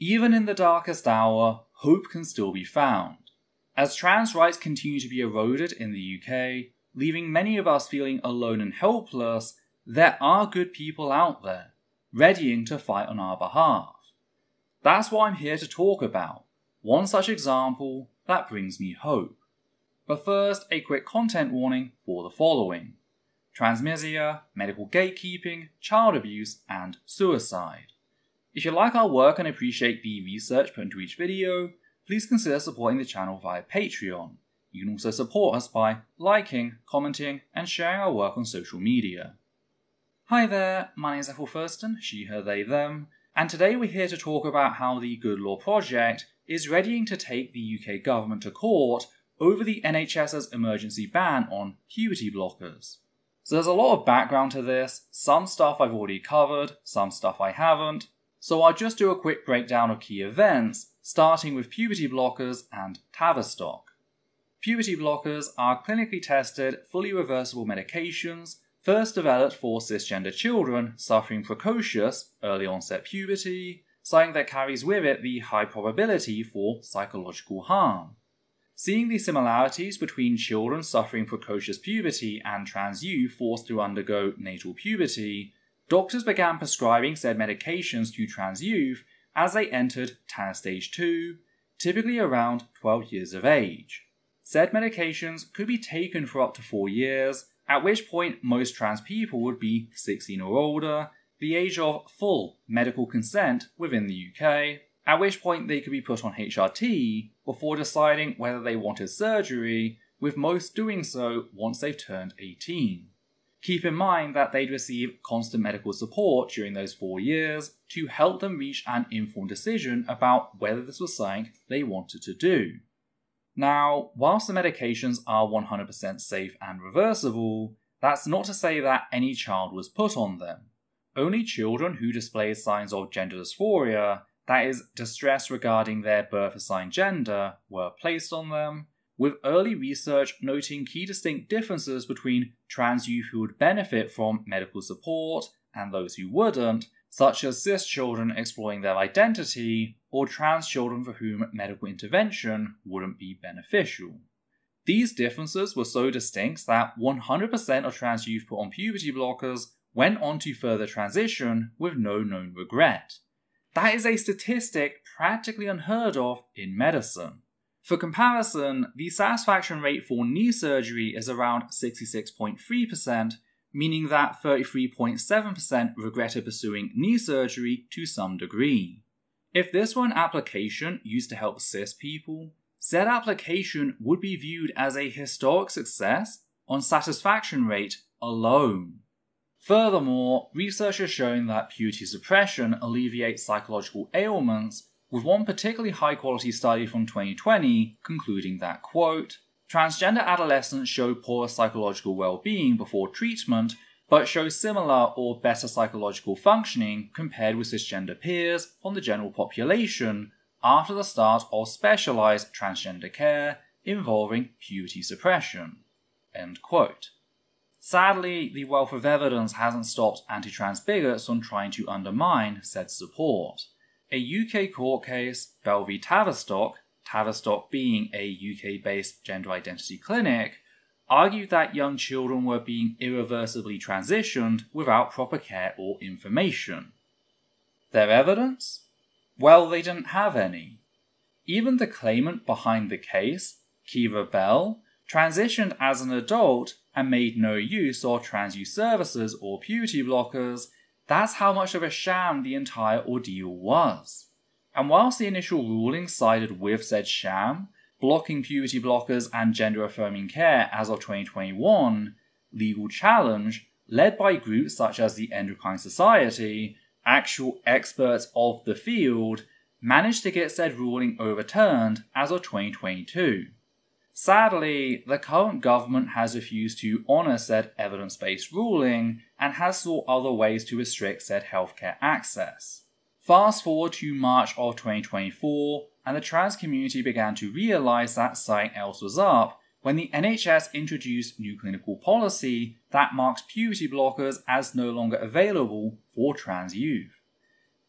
Even in the darkest hour, hope can still be found. As trans rights continue to be eroded in the UK, leaving many of us feeling alone and helpless, there are good people out there, readying to fight on our behalf. That's what I'm here to talk about, one such example that brings me hope. But first, a quick content warning for the following: transmisia, medical gatekeeping, child abuse, and suicide. If you like our work and appreciate the research put into each video, please consider supporting the channel via Patreon. You can also support us by liking, commenting, and sharing our work on social media. Hi there, my name is Ethel Thurston, she, her, they, them, and today we're here to talk about how the Good Law Project is readying to take the UK government to court over the NHS's emergency ban on puberty blockers. So there's a lot of background to this, some stuff I've already covered, some stuff I haven't, so I'll just do a quick breakdown of key events, starting with puberty blockers and Tavistock. Puberty blockers are clinically tested, fully reversible medications first developed for cisgender children suffering precocious, early onset puberty, something that carries with it the high probability for psychological harm. Seeing the similarities between children suffering precocious puberty and trans youth forced to undergo natal puberty, doctors began prescribing said medications to trans youth as they entered TANF stage 2, typically around 12 years of age. Said medications could be taken for up to 4 years, at which point most trans people would be 16 or older, the age of full medical consent within the UK, at which point they could be put on HRT before deciding whether they wanted surgery, with most doing so once they've turned 18. Keep in mind that they'd receive constant medical support during those 4 years to help them reach an informed decision about whether this was something they wanted to do. Now, whilst the medications are 100% safe and reversible, that's not to say that any child was put on them. Only children who displayed signs of gender dysphoria, that is, distress regarding their birth-assigned gender, were placed on them, with early research noting key distinct differences between trans youth who would benefit from medical support and those who wouldn't, such as cis children exploring their identity, or trans children for whom medical intervention wouldn't be beneficial. These differences were so distinct that 100% of trans youth put on puberty blockers went on to further transition with no known regret. That is a statistic practically unheard of in medicine. For comparison, the satisfaction rate for knee surgery is around 66.3%, meaning that 33.7% regretted pursuing knee surgery to some degree. If this were an application used to help cis people, said application would be viewed as a historic success on satisfaction rate alone. Furthermore, research has shown that puberty suppression alleviates psychological ailments, with one particularly high-quality study from 2020 concluding that, quote, transgender adolescents show poorer psychological well-being before treatment, but show similar or better psychological functioning compared with cisgender peers from the general population after the start of specialized transgender care involving puberty suppression. End quote. Sadly, the wealth of evidence hasn't stopped anti-trans bigots from trying to undermine said support. A UK court case, Bell v Tavistock, Tavistock being a UK-based gender identity clinic, argued that young children were being irreversibly transitioned without proper care or information. Their evidence? Well, they didn't have any. Even the claimant behind the case, Kiva Bell, transitioned as an adult and made no use of trans youth services or puberty blockers. That's how much of a sham the entire ordeal was. And whilst the initial ruling sided with said sham, blocking puberty blockers and gender-affirming care as of 2021, legal challenge, led by groups such as the Endocrine Society, actual experts of the field, managed to get said ruling overturned as of 2022. Sadly, the current government has refused to honour said evidence-based ruling and has sought other ways to restrict said healthcare access. Fast forward to March of 2024, and the trans community began to realise that something else was up when the NHS introduced new clinical policy that marks puberty blockers as no longer available for trans youth.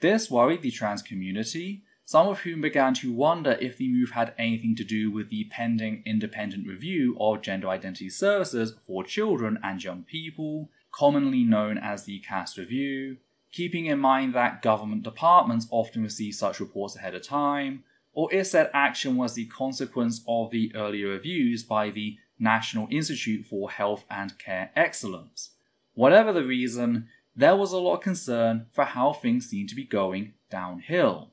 This worried the trans community, some of whom began to wonder if the move had anything to do with the pending independent review of gender identity services for children and young people, commonly known as the CAS review, keeping in mind that government departments often receive such reports ahead of time, or if said action was the consequence of the earlier reviews by the National Institute for Health and Care Excellence. Whatever the reason, there was a lot of concern for how things seemed to be going downhill.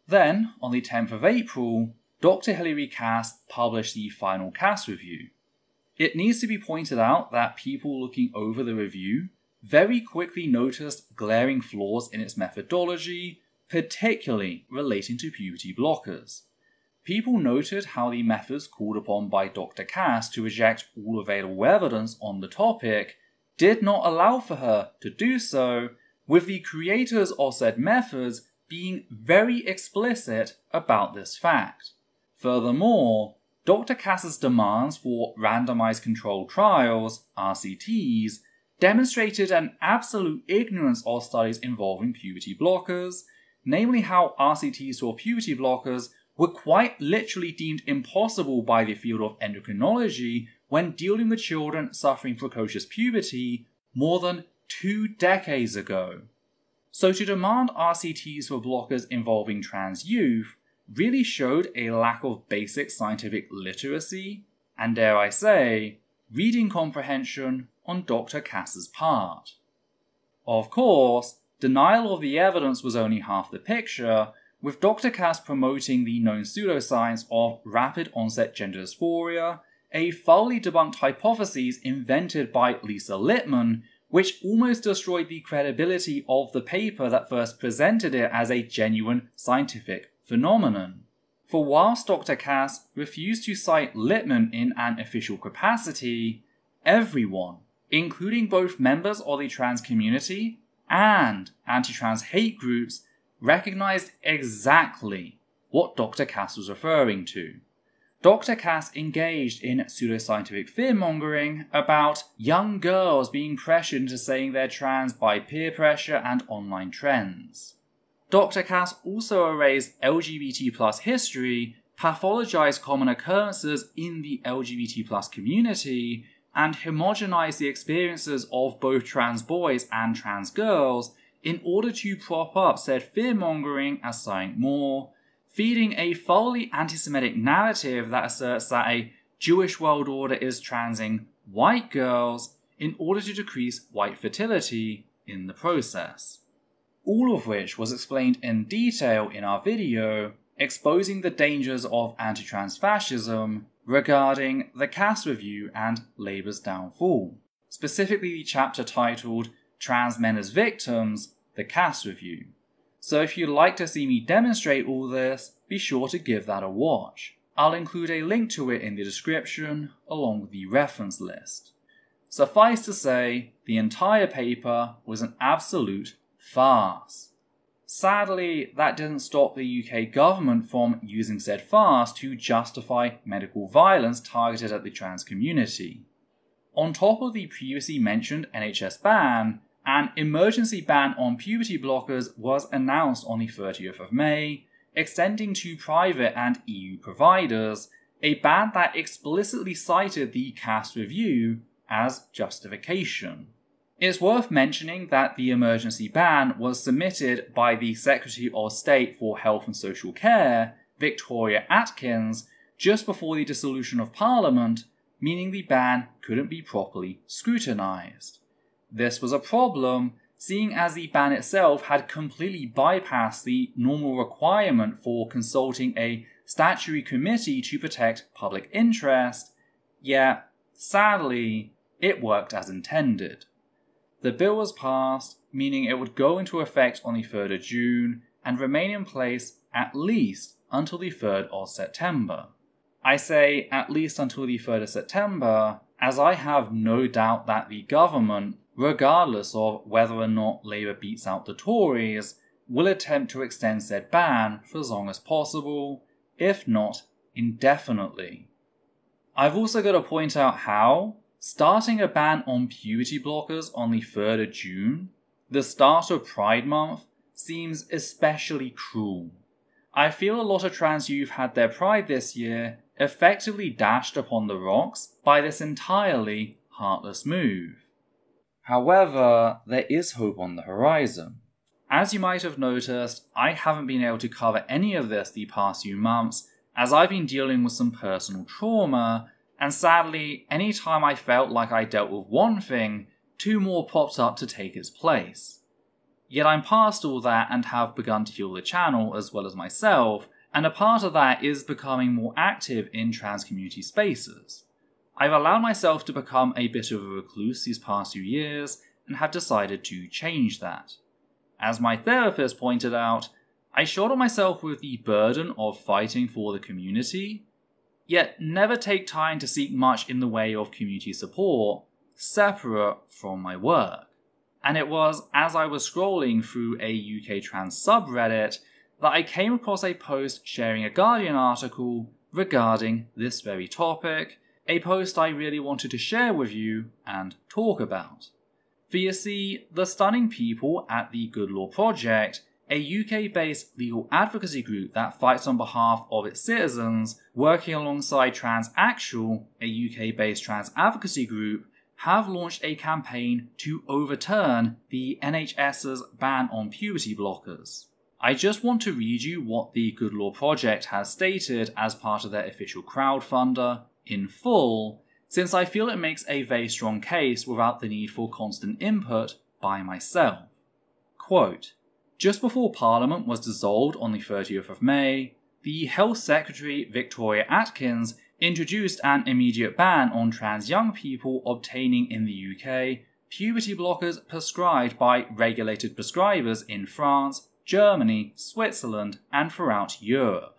Then, on the 10th of April, Dr. Hilary Cass published the final CAS review. It needs to be pointed out that people looking over the review very quickly noticed glaring flaws in its methodology, particularly relating to puberty blockers. People noted how the methods called upon by Dr. Cass to reject all available evidence on the topic did not allow for her to do so, with the creators of said methods being very explicit about this fact. Furthermore, Dr. Cass's demands for randomized controlled trials, RCTs, demonstrated an absolute ignorance of studies involving puberty blockers, namely how RCTs for puberty blockers were quite literally deemed impossible by the field of endocrinology when dealing with children suffering precocious puberty more than 2 decades ago. So to demand RCTs for blockers involving trans youth really showed a lack of basic scientific literacy, and dare I say, reading comprehension on Dr. Cass's part. Of course, denial of the evidence was only half the picture, with Dr. Cass promoting the known pseudoscience of rapid onset gender dysphoria, a thoroughly debunked hypothesis invented by Lisa Littman, which almost destroyed the credibility of the paper that first presented it as a genuine scientific phenomenon. For whilst Dr. Cass refused to cite Littman in an official capacity, everyone, including both members of the trans community and anti-trans hate groups, recognized exactly what Dr. Cass was referring to. Dr. Cass engaged in pseudoscientific fear-mongering about young girls being pressured into saying they're trans by peer pressure and online trends. Dr. Cass also erased LGBT+ history, pathologized common occurrences in the LGBT+ community, and homogenized the experiences of both trans boys and trans girls in order to prop up said fear-mongering as something more, feeding a thoroughly anti-Semitic narrative that asserts that a Jewish world order is transing white girls in order to decrease white fertility in the process. All of which was explained in detail in our video exposing the dangers of anti-trans fascism regarding the Cass review and Labour's downfall, specifically the chapter titled Trans Men as Victims, the Cass review. So if you'd like to see me demonstrate all this, be sure to give that a watch. I'll include a link to it in the description, along with the reference list. Suffice to say, the entire paper was an absolute farce. Sadly, that didn't stop the UK government from using said farce to justify medical violence targeted at the trans community. On top of the previously mentioned NHS ban, an emergency ban on puberty blockers was announced on the 30th of May, extending to private and EU providers, a ban that explicitly cited the Cass review as justification. It's worth mentioning that the emergency ban was submitted by the Secretary of State for Health and Social Care, Victoria Atkins, just before the dissolution of Parliament, meaning the ban couldn't be properly scrutinised. This was a problem, seeing as the ban itself had completely bypassed the normal requirement for consulting a statutory committee to protect public interest, yet, sadly, it worked as intended. The bill was passed, meaning it would go into effect on the 3rd of June and remain in place at least until the 3rd of September. I say at least until the 3rd of September, as I have no doubt that the government, regardless of whether or not Labour beats out the Tories, will attempt to extend said ban for as long as possible, if not indefinitely. I've also got to point out how, starting a ban on puberty blockers on the 3rd of June, the start of Pride Month, seems especially cruel. I feel a lot of trans youth had their pride this year effectively dashed upon the rocks by this entirely heartless move. However, there is hope on the horizon. As you might have noticed, I haven't been able to cover any of this the past few months as I've been dealing with some personal trauma, and sadly, any time I felt like I dealt with one thing, two more popped up to take its place. Yet I'm past all that and have begun to heal the channel as well as myself, and a part of that is becoming more active in trans community spaces. I've allowed myself to become a bit of a recluse these past few years and have decided to change that. As my therapist pointed out, I shoulder myself with the burden of fighting for the community, yet never take time to seek much in the way of community support, separate from my work. And it was as I was scrolling through a UK trans subreddit that I came across a post sharing a Guardian article regarding this very topic, a post I really wanted to share with you and talk about. For you see, the stunning people at the Good Law Project, a UK-based legal advocacy group that fights on behalf of its citizens, working alongside Trans Actual, a UK-based trans advocacy group, have launched a campaign to overturn the NHS's ban on puberty blockers. I just want to read you what the Good Law Project has stated as part of their official crowdfunder in full, since I feel it makes a very strong case without the need for constant input by myself. Quote, "Just before Parliament was dissolved on the 30th of May, the Health Secretary Victoria Atkins introduced an immediate ban on trans young people obtaining in the UK puberty blockers prescribed by regulated prescribers in France, Germany, Switzerland, and throughout Europe.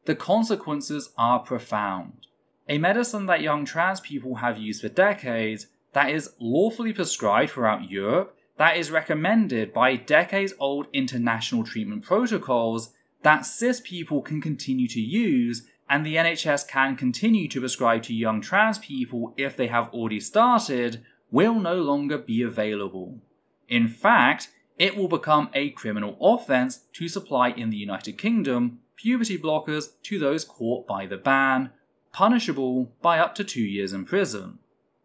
The consequences are profound. A medicine that young trans people have used for decades, that is lawfully prescribed throughout Europe, that is recommended by decades-old international treatment protocols, that cis people can continue to use, and the NHS can continue to prescribe to young trans people if they have already started, will no longer be available. In fact, it will become a criminal offence to supply in the United Kingdom puberty blockers to those caught by the ban, punishable by up to 2 years in prison.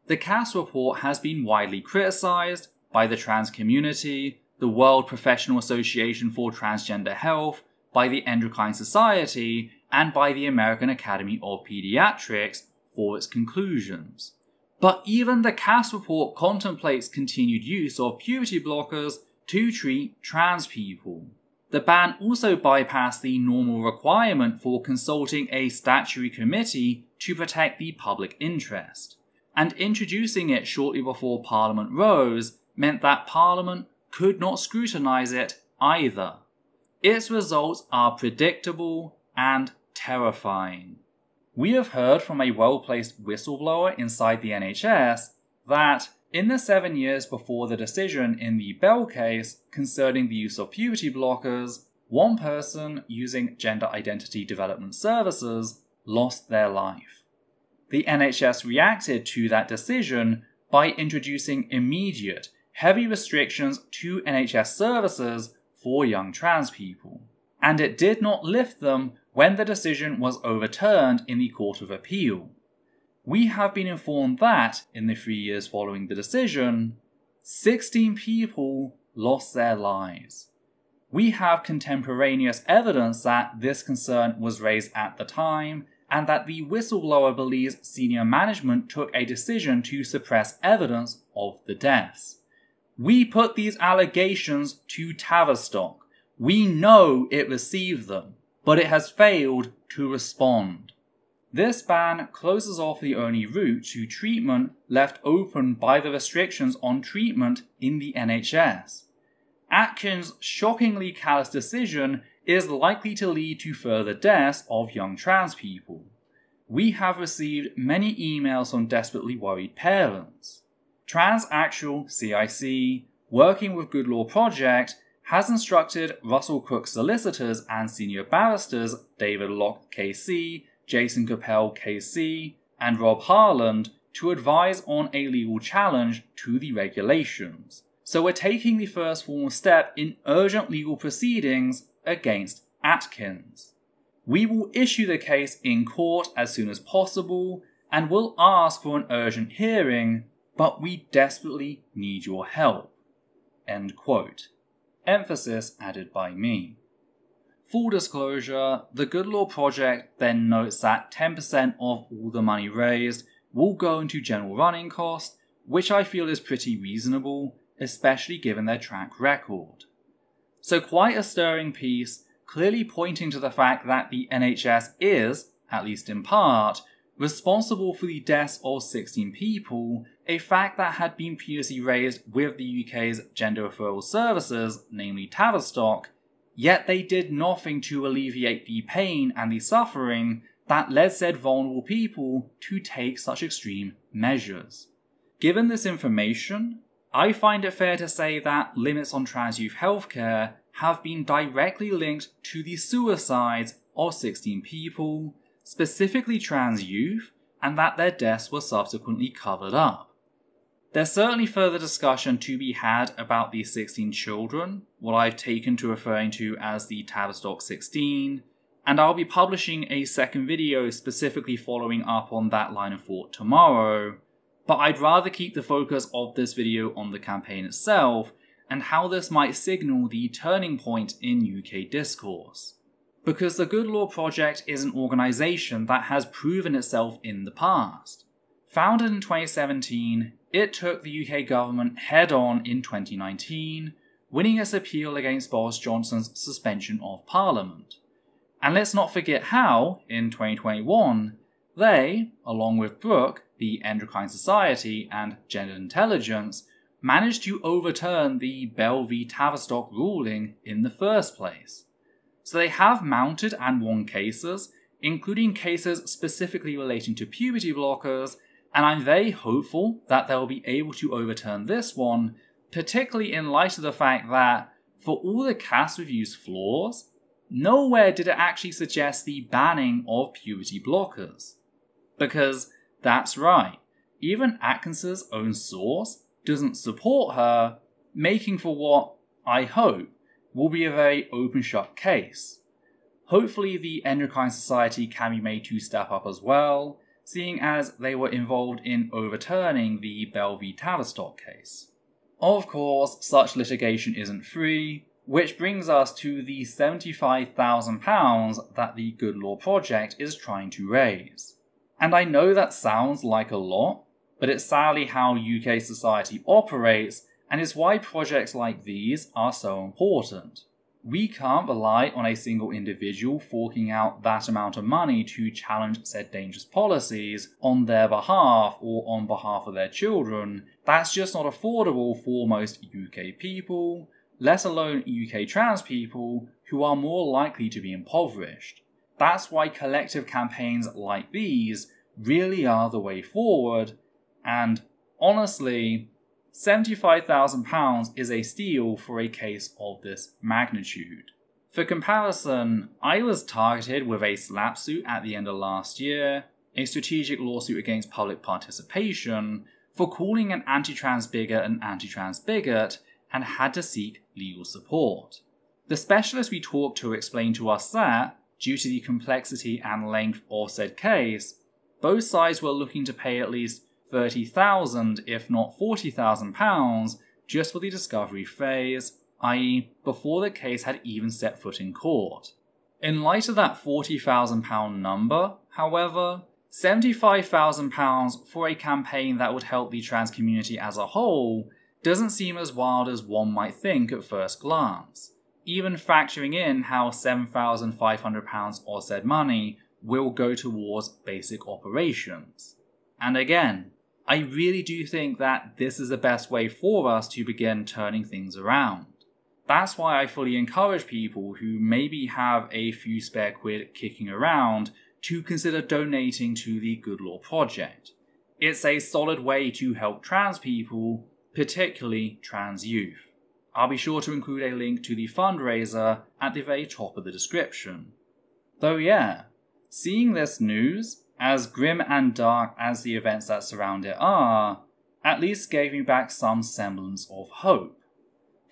The CAS report has been widely criticised by the trans community, the World Professional Association for Transgender Health, by the Endocrine Society, and by the American Academy of Pediatrics for its conclusions. But even the CAS report contemplates continued use of puberty blockers to treat trans people. The ban also bypassed the normal requirement for consulting a statutory committee to protect the public interest, and introducing it shortly before Parliament rose meant that Parliament could not scrutinise it either. Its results are predictable and terrifying. We have heard from a well-placed whistleblower inside the NHS that, in the 7 years before the decision in the Bell case concerning the use of puberty blockers, one person using gender identity development services lost their life. The NHS reacted to that decision by introducing immediate, heavy restrictions to NHS services for young trans people, and it did not lift them when the decision was overturned in the Court of Appeal. We have been informed that, in the 3 years following the decision, 16 people lost their lives. We have contemporaneous evidence that this concern was raised at the time, and that the whistleblower believes senior management took a decision to suppress evidence of the deaths. We put these allegations to Tavistock. We know it received them, but it has failed to respond. This ban closes off the only route to treatment left open by the restrictions on treatment in the NHS. Atkins' shockingly callous decision is likely to lead to further deaths of young trans people. We have received many emails from desperately worried parents. Trans Actual CIC, working with Good Law Project, has instructed Russell Cook solicitors and senior barristers David Locke KC, Jason Capel KC, and Rob Harland to advise on a legal challenge to the regulations. So we're taking the first formal step in urgent legal proceedings against Atkins. We will issue the case in court as soon as possible and will ask for an urgent hearing, but we desperately need your help." End quote. Emphasis added by me. Full disclosure, the Good Law Project then notes that 10% of all the money raised will go into general running costs, which I feel is pretty reasonable, especially given their track record. So quite a stirring piece, clearly pointing to the fact that the NHS is, at least in part, responsible for the deaths of 16 people, a fact that had been previously raised with the UK's gender referral services, namely Tavistock, yet they did nothing to alleviate the pain and the suffering that led said vulnerable people to take such extreme measures. Given this information, I find it fair to say that limits on trans youth healthcare have been directly linked to the suicides of 16 people, specifically trans youth, and that their deaths were subsequently covered up. There's certainly further discussion to be had about these 16 children, what I've taken to referring to as the Tavistock 16, and I'll be publishing a second video specifically following up on that line of thought tomorrow, but I'd rather keep the focus of this video on the campaign itself and how this might signal the turning point in UK discourse. Because the Good Law Project is an organisation that has proven itself in the past. Founded in 2017, it took the UK government head-on in 2019, winning its appeal against Boris Johnson's suspension of Parliament. And let's not forget how, in 2021, they, along with Brooke, the Endocrine Society, and Gender Intelligence, managed to overturn the Bell v Tavistock ruling in the first place. So they have mounted and won cases, including cases specifically relating to puberty blockers, and I'm very hopeful that they'll be able to overturn this one, particularly in light of the fact that, for all the cast review's flaws, nowhere did it actually suggest the banning of puberty blockers. Because, that's right, even Atkins's own source doesn't support her, making for what, I hope, will be a very open-shut case. Hopefully the Endocrine Society can be made to step up as well, seeing as they were involved in overturning the Bell v Tavistock case. Of course, such litigation isn't free, which brings us to the £75,000 that the Good Law Project is trying to raise. And I know that sounds like a lot, but it's sadly how UK society operates, and it's why projects like these are so important. We can't rely on a single individual forking out that amount of money to challenge said dangerous policies on their behalf or on behalf of their children. That's just not affordable for most UK people, let alone UK trans people, who are more likely to be impoverished. That's why collective campaigns like these really are the way forward, and honestly, £75,000 is a steal for a case of this magnitude. For comparison, I was targeted with a SLAPP suit at the end of last year, a strategic lawsuit against public participation, for calling an anti-trans bigot an anti-trans bigot, and had to seek legal support. The specialist we talked to explained to us that, due to the complexity and length of said case, both sides were looking to pay at least £30,000 if not £40,000 just for the discovery phase, i.e. before the case had even set foot in court. In light of that £40,000 number, however, £75,000 for a campaign that would help the trans community as a whole doesn't seem as wild as one might think at first glance, even factoring in how £7,500 of said money will go towards basic operations. And again, I really do think that this is the best way for us to begin turning things around. That's why I fully encourage people who maybe have a few spare quid kicking around to consider donating to the Good Law Project. It's a solid way to help trans people, particularly trans youth. I'll be sure to include a link to the fundraiser at the very top of the description. Though yeah, seeing this news, as grim and dark as the events that surround it are, at least gave me back some semblance of hope.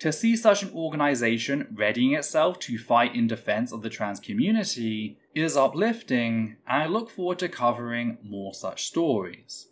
To see such an organisation readying itself to fight in defence of the trans community is uplifting, and I look forward to covering more such stories.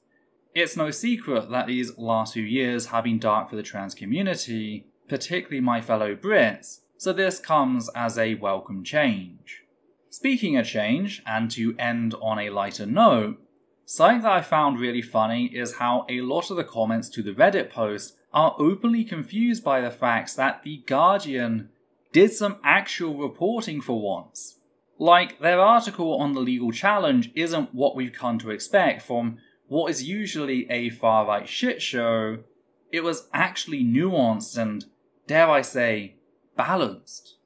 It's no secret that these last few years have been dark for the trans community, particularly my fellow Brits, so this comes as a welcome change. Speaking of change, and to end on a lighter note, something that I found really funny is how a lot of the comments to the Reddit post are openly confused by the fact that The Guardian did some actual reporting for once. Like, their article on the legal challenge isn't what we've come to expect from what is usually a far-right shitshow. It was actually nuanced and, dare I say, balanced.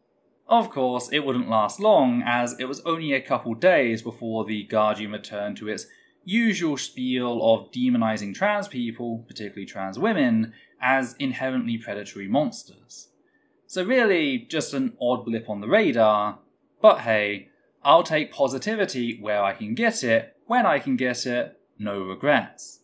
Of course, it wouldn't last long, as it was only a couple days before The Guardian returned to its usual spiel of demonising trans people, particularly trans women, as inherently predatory monsters. So really, just an odd blip on the radar, but hey, I'll take positivity where I can get it, when I can get it, no regrets.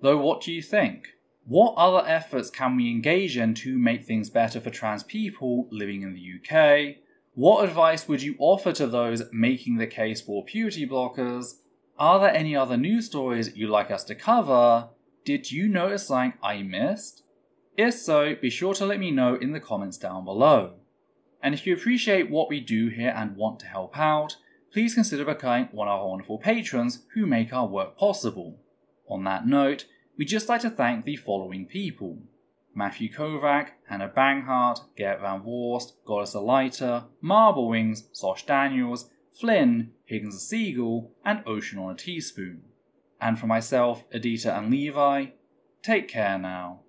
Though what do you think? What other efforts can we engage in to make things better for trans people living in the UK? What advice would you offer to those making the case for puberty blockers? Are there any other news stories you'd like us to cover? Did you notice something I missed? If so, be sure to let me know in the comments down below. And if you appreciate what we do here and want to help out, please consider becoming one of our wonderful patrons who make our work possible. On that note, we'd just like to thank the following people: Matthew Kovac, Hannah Banghart, Gert Van Vorst, Goddess Alita, Marble Wings, Sosh Daniels, Flynn, Higgins the Seagull, and Ocean on a Teaspoon. And for myself, Adita and Levi, take care now.